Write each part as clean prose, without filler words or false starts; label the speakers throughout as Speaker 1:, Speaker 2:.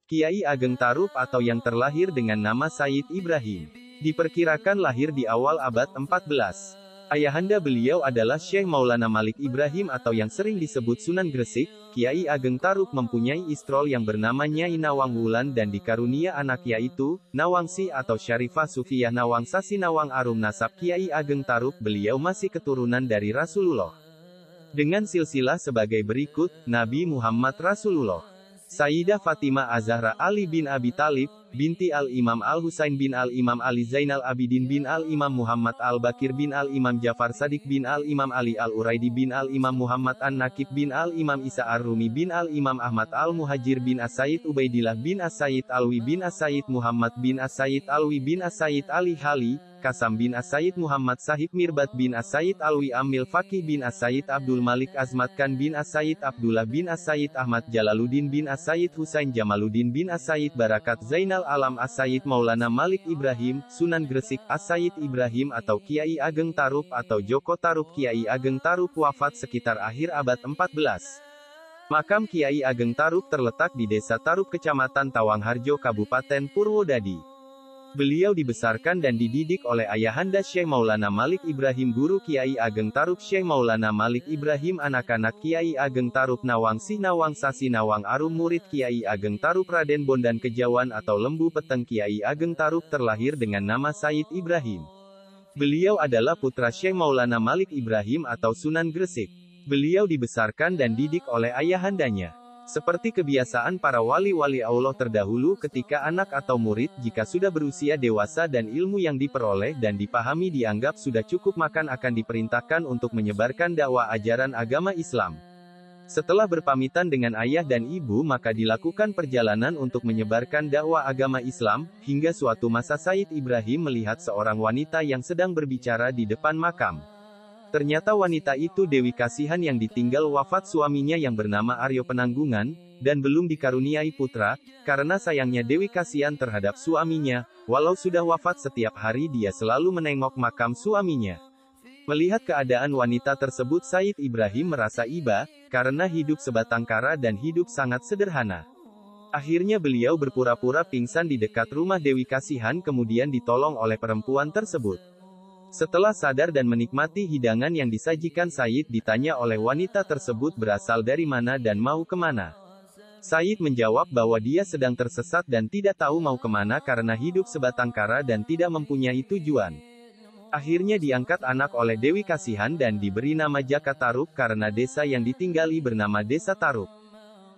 Speaker 1: Kiai Ageng Tarup atau yang terlahir dengan nama Sayyid Ibrahim. Diperkirakan lahir di awal abad 14. Ayahanda beliau adalah Syekh Maulana Malik Ibrahim atau yang sering disebut Sunan Gresik. Kiai Ageng Tarup mempunyai istrol yang bernama Nyai Nawang Wulan dan dikarunia anak yaitu, Nawangsi atau Syarifah Sufiyah Nawangsasi Nawang Arum. Nasab Kiai Ageng Tarup, beliau masih keturunan dari Rasulullah. Dengan silsilah sebagai berikut, Nabi Muhammad Rasulullah, Sayyidah Fatimah Az-Zahra Ali bin Abi Thalib, binti Al-Imam Al-Husain bin Al-Imam Ali Zainal Abidin bin Al-Imam Muhammad Al-Bakir bin Al-Imam Jafar Sadiq bin Al-Imam Ali Al-Uraidi bin Al-Imam Muhammad An-Nakib bin Al-Imam Isa Ar-Rumi bin Al-Imam Ahmad Al-Muhajir bin As-Sayyid Ubaidillah bin As-Sayyid Alwi bin As-Sayyid Muhammad bin As-Sayyid Alwi bin As-Sayyid Ali Hali, Kasam bin As-Sayyid Muhammad Sahib Mirbat bin As-Sayyid Alwi Amil Fakih bin As-Sayyid Abdul Malik Azmatkan bin As-Sayyid Abdullah bin As-Sayyid Ahmad Jalaluddin bin As-Sayyid Husain Jamaluddin bin As-Sayyid Barakat Zainal Alam As-Sayyid Maulana Malik Ibrahim, Sunan Gresik. As-Sayyid Ibrahim atau Kiai Ageng Tarup atau Joko Tarup. Kiai Ageng Tarup wafat sekitar akhir abad 14. Makam Kiai Ageng Tarup terletak di Desa Tarup Kecamatan Tawangharjo Kabupaten Purwodadi. Beliau dibesarkan dan dididik oleh ayahanda Syekh Maulana Malik Ibrahim. Guru Kiai Ageng Tarup Syekh Maulana Malik Ibrahim. Anak-anak Kiai Ageng Tarup Nawangsi Nawangsasi Nawang Arum. Murid Kiai Ageng Tarup Raden Bondan Kejawan atau Lembu Peteng. Kiai Ageng Tarup terlahir dengan nama Sayyid Ibrahim. Beliau adalah putra Syekh Maulana Malik Ibrahim atau Sunan Gresik. Beliau dibesarkan dan didik oleh ayahandanya. Seperti kebiasaan para wali-wali Allah terdahulu, ketika anak atau murid jika sudah berusia dewasa dan ilmu yang diperoleh dan dipahami dianggap sudah cukup, maka akan diperintahkan untuk menyebarkan dakwah ajaran agama Islam. Setelah berpamitan dengan ayah dan ibu, maka dilakukan perjalanan untuk menyebarkan dakwah agama Islam, hingga suatu masa Sayyid Ibrahim melihat seorang wanita yang sedang berbicara di depan makam. Ternyata wanita itu Dewi Kasihan yang ditinggal wafat suaminya yang bernama Aryo Penanggungan, dan belum dikaruniai putra. Karena sayangnya Dewi Kasihan terhadap suaminya, walau sudah wafat setiap hari dia selalu menengok makam suaminya. Melihat keadaan wanita tersebut, Sayyid Ibrahim merasa iba, karena hidup sebatang kara dan hidup sangat sederhana. Akhirnya beliau berpura-pura pingsan di dekat rumah Dewi Kasihan, kemudian ditolong oleh perempuan tersebut. Setelah sadar dan menikmati hidangan yang disajikan, Sayyid ditanya oleh wanita tersebut berasal dari mana dan mau kemana. Sayyid menjawab bahwa dia sedang tersesat dan tidak tahu mau kemana karena hidup sebatang kara dan tidak mempunyai tujuan. Akhirnya diangkat anak oleh Dewi Kasihan dan diberi nama Jaka Tarup karena desa yang ditinggali bernama Desa Tarup.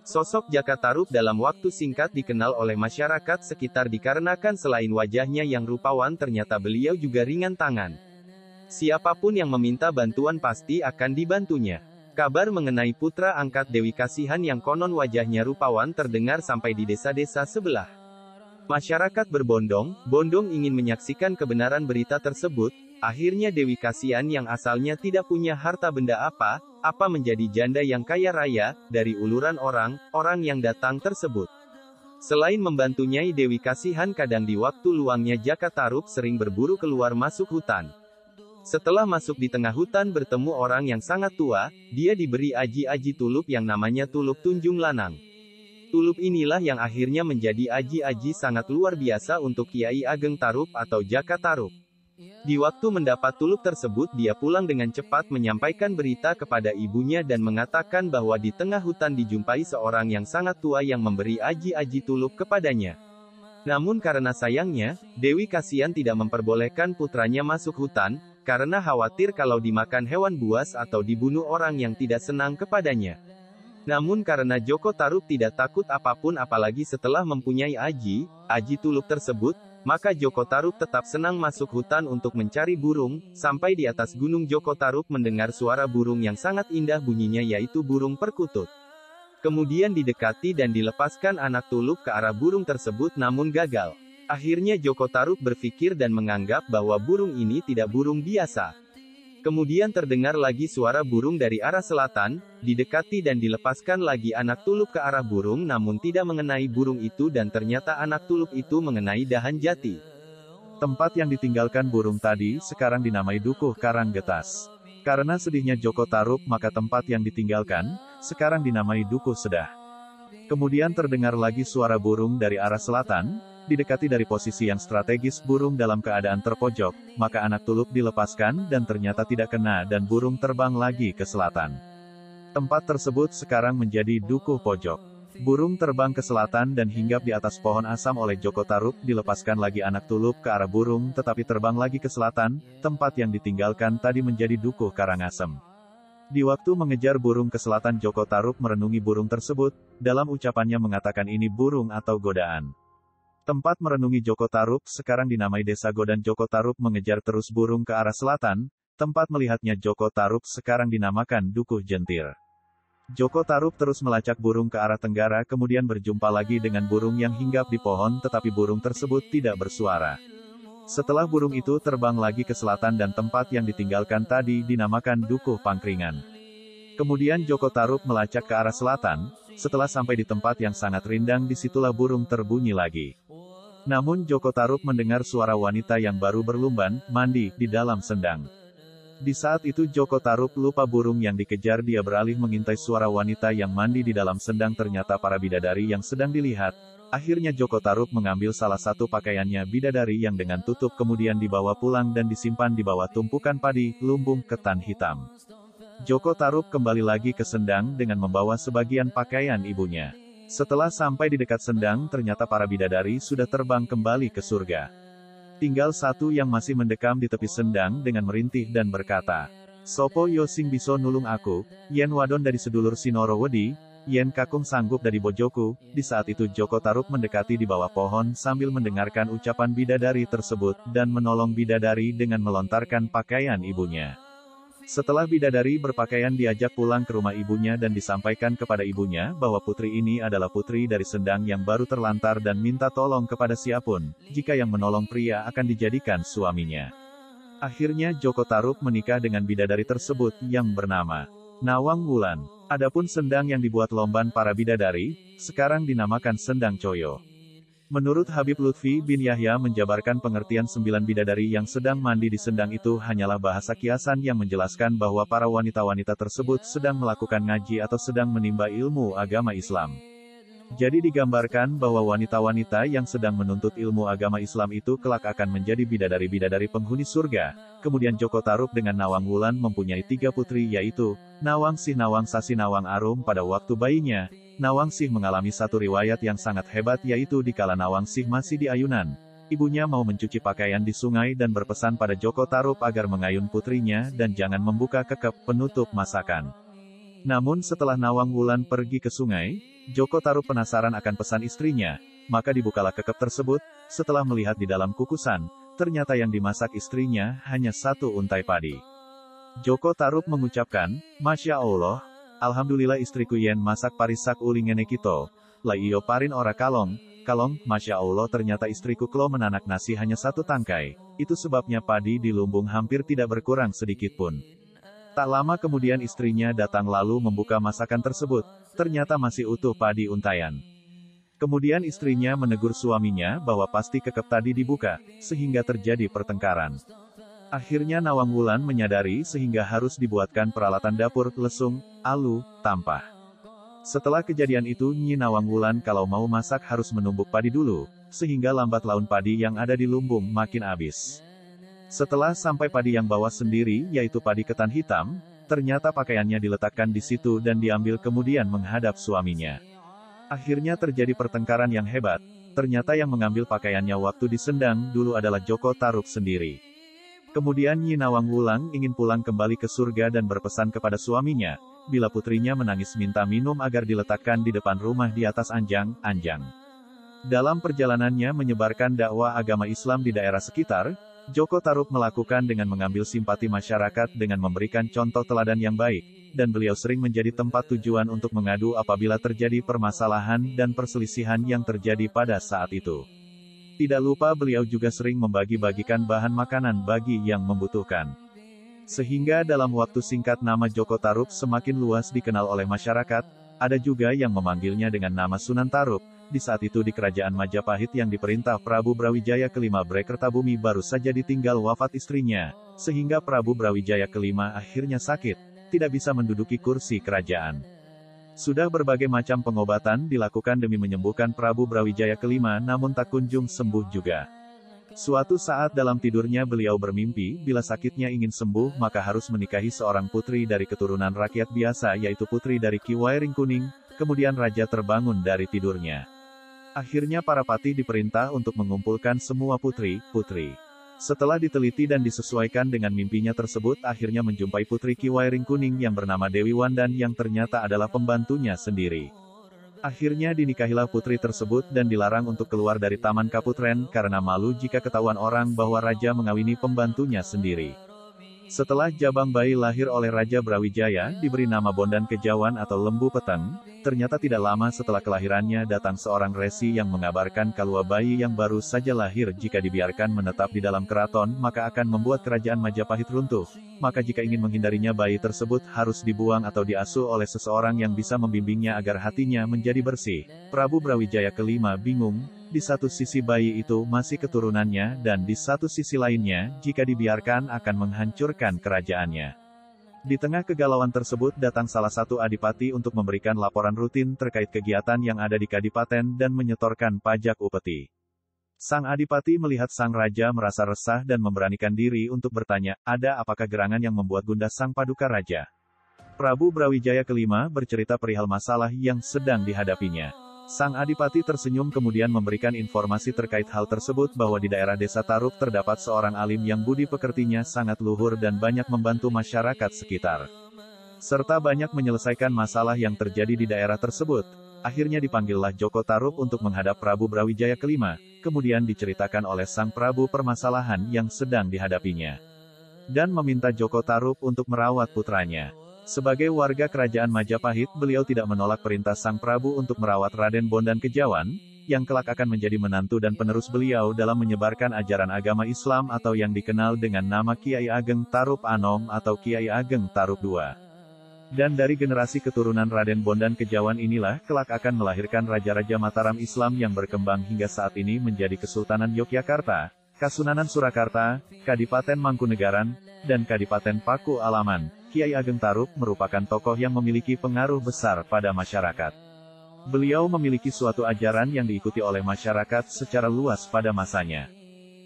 Speaker 1: Sosok Jaka Tarup dalam waktu singkat dikenal oleh masyarakat sekitar dikarenakan selain wajahnya yang rupawan, ternyata beliau juga ringan tangan. Siapapun yang meminta bantuan pasti akan dibantunya. Kabar mengenai putra angkat Dewi Kasihan yang konon wajahnya rupawan terdengar sampai di desa-desa sebelah. Masyarakat berbondong-bondong ingin menyaksikan kebenaran berita tersebut. Akhirnya Dewi Kasihan yang asalnya tidak punya harta benda apa menjadi janda yang kaya raya, dari uluran orang yang datang tersebut. Selain membantu Nyai Dewi Kasihan, kadang di waktu luangnya Jaka Tarup sering berburu keluar masuk hutan. Setelah masuk di tengah hutan bertemu orang yang sangat tua, dia diberi aji-aji tulup yang namanya tulup Tunjung Lanang. Tulup inilah yang akhirnya menjadi aji-aji sangat luar biasa untuk Kiai Ageng Tarup atau Jaka Tarup. Di waktu mendapat tulup tersebut, dia pulang dengan cepat menyampaikan berita kepada ibunya dan mengatakan bahwa di tengah hutan dijumpai seorang yang sangat tua yang memberi aji-aji tulup kepadanya. Namun karena sayangnya, Dewi Kasihan tidak memperbolehkan putranya masuk hutan, karena khawatir kalau dimakan hewan buas atau dibunuh orang yang tidak senang kepadanya. Namun karena Joko Tarup tidak takut apapun apalagi setelah mempunyai aji tulup tersebut, maka Joko Tarup tetap senang masuk hutan untuk mencari burung. Sampai di atas gunung, Joko Tarup mendengar suara burung yang sangat indah bunyinya, yaitu burung perkutut. Kemudian didekati dan dilepaskan anak tulup ke arah burung tersebut, namun gagal. Akhirnya Joko Tarup berpikir dan menganggap bahwa burung ini tidak burung biasa. Kemudian terdengar lagi suara burung dari arah selatan, didekati dan dilepaskan lagi anak tulup ke arah burung, namun tidak mengenai burung itu, dan ternyata anak tulup itu mengenai dahan jati. Tempat yang ditinggalkan burung tadi sekarang dinamai Dukuh Karanggetas. Karena sedihnya Joko Tarup, maka tempat yang ditinggalkan sekarang dinamai Dukuh Sedah. Kemudian terdengar lagi suara burung dari arah selatan, didekati dari posisi yang strategis burung dalam keadaan terpojok, maka anak tulup dilepaskan dan ternyata tidak kena dan burung terbang lagi ke selatan. Tempat tersebut sekarang menjadi dukuh pojok. Burung terbang ke selatan dan hinggap di atas pohon asam oleh Joko Tarub, dilepaskan lagi anak tulup ke arah burung tetapi terbang lagi ke selatan, tempat yang ditinggalkan tadi menjadi dukuh Karangasem. Di waktu mengejar burung ke selatan Joko Tarub merenungi burung tersebut, dalam ucapannya mengatakan ini burung atau godaan. Tempat merenungi Joko Tarub sekarang dinamai Desa Godan. Joko Tarub mengejar terus burung ke arah selatan, tempat melihatnya Joko Tarub sekarang dinamakan Dukuh Jentir. Joko Tarub terus melacak burung ke arah tenggara kemudian berjumpa lagi dengan burung yang hinggap di pohon tetapi burung tersebut tidak bersuara. Setelah burung itu terbang lagi ke selatan dan tempat yang ditinggalkan tadi dinamakan Dukuh Pangkringan. Kemudian Joko Tarub melacak ke arah selatan, setelah sampai di tempat yang sangat rindang disitulah burung terbunyi lagi. Namun Joko Tarub mendengar suara wanita yang baru berlumban, mandi, di dalam sendang. Di saat itu Joko Tarub lupa burung yang dikejar, dia beralih mengintai suara wanita yang mandi di dalam sendang, ternyata para bidadari yang sedang dilihat. Akhirnya Joko Tarub mengambil salah satu pakaiannya bidadari yang dengan tutup kemudian dibawa pulang dan disimpan di bawah tumpukan padi, lumbung ketan hitam. Joko Tarub kembali lagi ke sendang dengan membawa sebagian pakaian ibunya. Setelah sampai di dekat sendang ternyata para bidadari sudah terbang kembali ke surga. Tinggal satu yang masih mendekam di tepi sendang dengan merintih dan berkata, "Sopo yo sing biso nulung aku, yen wadon dari sedulur Sinoro wedi, yen kakung sanggup dari bojoku." Di saat itu Joko Tarub mendekati di bawah pohon sambil mendengarkan ucapan bidadari tersebut, dan menolong bidadari dengan melontarkan pakaian ibunya. Setelah bidadari berpakaian diajak pulang ke rumah ibunya dan disampaikan kepada ibunya bahwa putri ini adalah putri dari sendang yang baru terlantar dan minta tolong kepada siapun, jika yang menolong pria akan dijadikan suaminya. Akhirnya Joko Tarub menikah dengan bidadari tersebut yang bernama Nawang Wulan. Adapun sendang yang dibuat Lomban para bidadari, sekarang dinamakan Sendang Coyo. Menurut Habib Lutfi bin Yahya menjabarkan pengertian 9 bidadari yang sedang mandi di sendang itu hanyalah bahasa kiasan yang menjelaskan bahwa para wanita-wanita tersebut sedang melakukan ngaji atau sedang menimba ilmu agama Islam. Jadi digambarkan bahwa wanita-wanita yang sedang menuntut ilmu agama Islam itu kelak akan menjadi bidadari-bidadari penghuni surga. Kemudian Joko Tarub dengan Nawang Wulan mempunyai 3 putri yaitu Nawang Sih, Nawang Sasi, Nawang Arum. Pada waktu bayinya, Nawang Sih mengalami satu riwayat yang sangat hebat yaitu dikala Nawang Sih masih di ayunan, ibunya mau mencuci pakaian di sungai dan berpesan pada Joko Tarub agar mengayun putrinya dan jangan membuka kekep penutup masakan. Namun setelah Nawang Wulan pergi ke sungai, Joko Tarub penasaran akan pesan istrinya, maka dibukalah kekep tersebut. Setelah melihat di dalam kukusan, ternyata yang dimasak istrinya hanya 1 untai padi. Joko Tarub mengucapkan, "Masya Allah, Alhamdulillah istriku yen masak parisak uli ngene kito, la iyo parin ora kalong, Masya Allah ternyata istriku klo menanak nasi hanya 1 tangkai, itu sebabnya padi di lumbung hampir tidak berkurang sedikit pun." Tak lama kemudian istrinya datang lalu membuka masakan tersebut, ternyata masih utuh padi untayan. Kemudian istrinya menegur suaminya bahwa pasti kekep tadi dibuka, sehingga terjadi pertengkaran. Akhirnya Nawang Wulan menyadari sehingga harus dibuatkan peralatan dapur, lesung, alu, tampah. Setelah kejadian itu Nyi Nawang Wulan kalau mau masak harus menumbuk padi dulu, sehingga lambat laun padi yang ada di lumbung makin habis. Setelah sampai padi yang bawa sendiri, yaitu padi ketan hitam, ternyata pakaiannya diletakkan di situ dan diambil kemudian menghadap suaminya. Akhirnya terjadi pertengkaran yang hebat, ternyata yang mengambil pakaiannya waktu di sendang dulu adalah Joko Tarub sendiri. Kemudian Nyi Nawang Wulan ingin pulang kembali ke surga dan berpesan kepada suaminya, bila putrinya menangis minta minum agar diletakkan di depan rumah di atas anjang. Dalam perjalanannya menyebarkan dakwah agama Islam di daerah sekitar, Joko Tarub melakukan dengan mengambil simpati masyarakat dengan memberikan contoh teladan yang baik, dan beliau sering menjadi tempat tujuan untuk mengadu apabila terjadi permasalahan dan perselisihan yang terjadi pada saat itu. Tidak lupa beliau juga sering membagi-bagikan bahan makanan bagi yang membutuhkan. Sehingga dalam waktu singkat nama Joko Tarub semakin luas dikenal oleh masyarakat, ada juga yang memanggilnya dengan nama Sunan Tarub. Di saat itu di kerajaan Majapahit yang diperintah Prabu Brawijaya kelima Brekertabumi baru saja ditinggal wafat istrinya, sehingga Prabu Brawijaya kelima akhirnya sakit, tidak bisa menduduki kursi kerajaan.
Speaker 2: Sudah berbagai macam pengobatan dilakukan demi menyembuhkan Prabu Brawijaya kelima namun tak kunjung sembuh juga. Suatu saat dalam tidurnya beliau bermimpi, bila sakitnya ingin sembuh maka harus menikahi seorang putri dari keturunan rakyat biasa yaitu putri dari Ki Wairing Kuning, kemudian raja terbangun dari tidurnya. Akhirnya para patih diperintah untuk mengumpulkan semua putri-putri. Setelah diteliti dan disesuaikan dengan mimpinya tersebut akhirnya menjumpai putri Ki Wairing Kuning yang bernama Dewi Wandan yang ternyata adalah pembantunya sendiri. Akhirnya dinikahilah putri tersebut dan dilarang untuk keluar dari Taman Kaputren karena malu jika ketahuan orang bahwa raja mengawini pembantunya sendiri. Setelah jabang bayi lahir oleh Raja Brawijaya, diberi nama Bondan Kejawan atau Lembu Peteng, ternyata tidak lama setelah kelahirannya datang seorang resi yang mengabarkan kalau bayi yang baru saja lahir jika dibiarkan menetap di dalam keraton maka akan membuat kerajaan Majapahit runtuh. Maka jika ingin menghindarinya bayi tersebut harus dibuang atau diasuh oleh seseorang yang bisa membimbingnya agar hatinya menjadi bersih. Prabu Brawijaya kelima bingung. Di satu sisi bayi itu masih keturunannya dan di satu sisi lainnya, jika dibiarkan akan menghancurkan kerajaannya. Di tengah kegalauan tersebut datang salah satu adipati untuk memberikan laporan rutin terkait kegiatan yang ada di kadipaten dan menyetorkan pajak upeti. Sang adipati melihat sang raja merasa resah dan memberanikan diri untuk bertanya, ada apakah gerangan yang membuat gundah sang paduka raja? Prabu Brawijaya kelima bercerita perihal masalah yang sedang dihadapinya. Sang adipati tersenyum kemudian memberikan informasi terkait hal tersebut bahwa di daerah desa Taruk terdapat seorang alim yang budi pekertinya sangat luhur dan banyak membantu masyarakat sekitar. Serta banyak menyelesaikan masalah yang terjadi di daerah tersebut. Akhirnya dipanggillah Joko Tarub untuk menghadap Prabu Brawijaya kelima, kemudian diceritakan oleh sang Prabu permasalahan yang sedang dihadapinya. Dan meminta Joko Tarub untuk merawat putranya. Sebagai warga kerajaan Majapahit, beliau tidak menolak perintah sang Prabu untuk merawat Raden Bondan Kejawan, yang kelak akan menjadi menantu dan penerus beliau dalam menyebarkan ajaran agama Islam atau yang dikenal dengan nama Kiai Ageng Tarub Anom atau Kiai Ageng Tarub II. Dan dari generasi keturunan Raden Bondan Kejawan inilah kelak akan melahirkan Raja-Raja Mataram Islam yang berkembang hingga saat ini menjadi Kesultanan Yogyakarta, Kasunanan Surakarta, Kadipaten Mangkunegaran, dan Kadipaten Paku Alaman. Kiai Ageng Tarub merupakan tokoh yang memiliki pengaruh besar pada masyarakat. Beliau memiliki suatu ajaran yang diikuti oleh masyarakat secara luas pada masanya.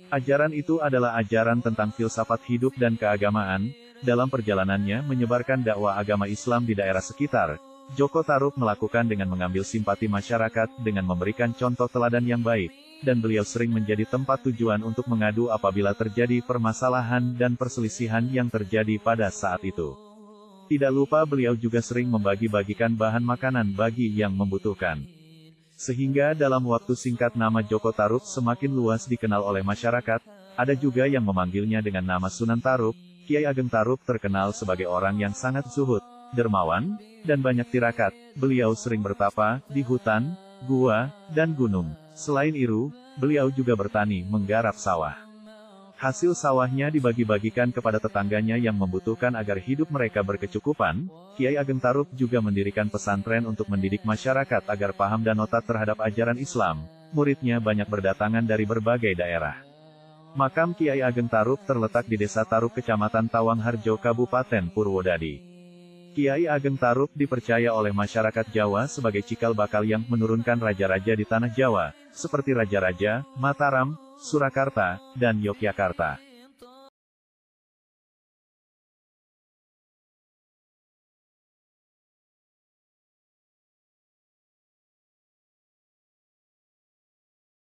Speaker 2: Ajaran itu adalah ajaran tentang filsafat hidup dan keagamaan. Dalam perjalanannya menyebarkan dakwah agama Islam di daerah sekitar, Joko Tarub melakukan dengan mengambil simpati masyarakat dengan memberikan contoh teladan yang baik, dan beliau sering menjadi tempat tujuan untuk mengadu apabila terjadi permasalahan dan perselisihan yang terjadi pada saat itu. Tidak lupa beliau juga sering membagi-bagikan bahan makanan bagi yang membutuhkan. Sehingga dalam waktu singkat nama Joko Tarub semakin luas dikenal oleh masyarakat, ada juga yang memanggilnya dengan nama Sunan Tarub. Kiai Ageng Tarub terkenal sebagai orang yang sangat zuhud, dermawan, dan banyak tirakat. Beliau sering bertapa di hutan, gua, dan gunung. Selain itu, beliau juga bertani, menggarap sawah. Hasil sawahnya dibagi-bagikan kepada tetangganya yang membutuhkan agar hidup mereka berkecukupan. Kiai Ageng Tarub juga mendirikan pesantren untuk mendidik masyarakat agar paham dan otak terhadap ajaran Islam. Muridnya banyak berdatangan dari berbagai daerah. Makam Kiai Ageng Tarub terletak di Desa Tarub Kecamatan Tawangharjo Kabupaten Purwodadi. Kiai Ageng Tarub dipercaya oleh masyarakat Jawa sebagai cikal bakal yang menurunkan raja-raja di tanah Jawa, seperti Raja-Raja, Mataram, Surakarta, dan Yogyakarta.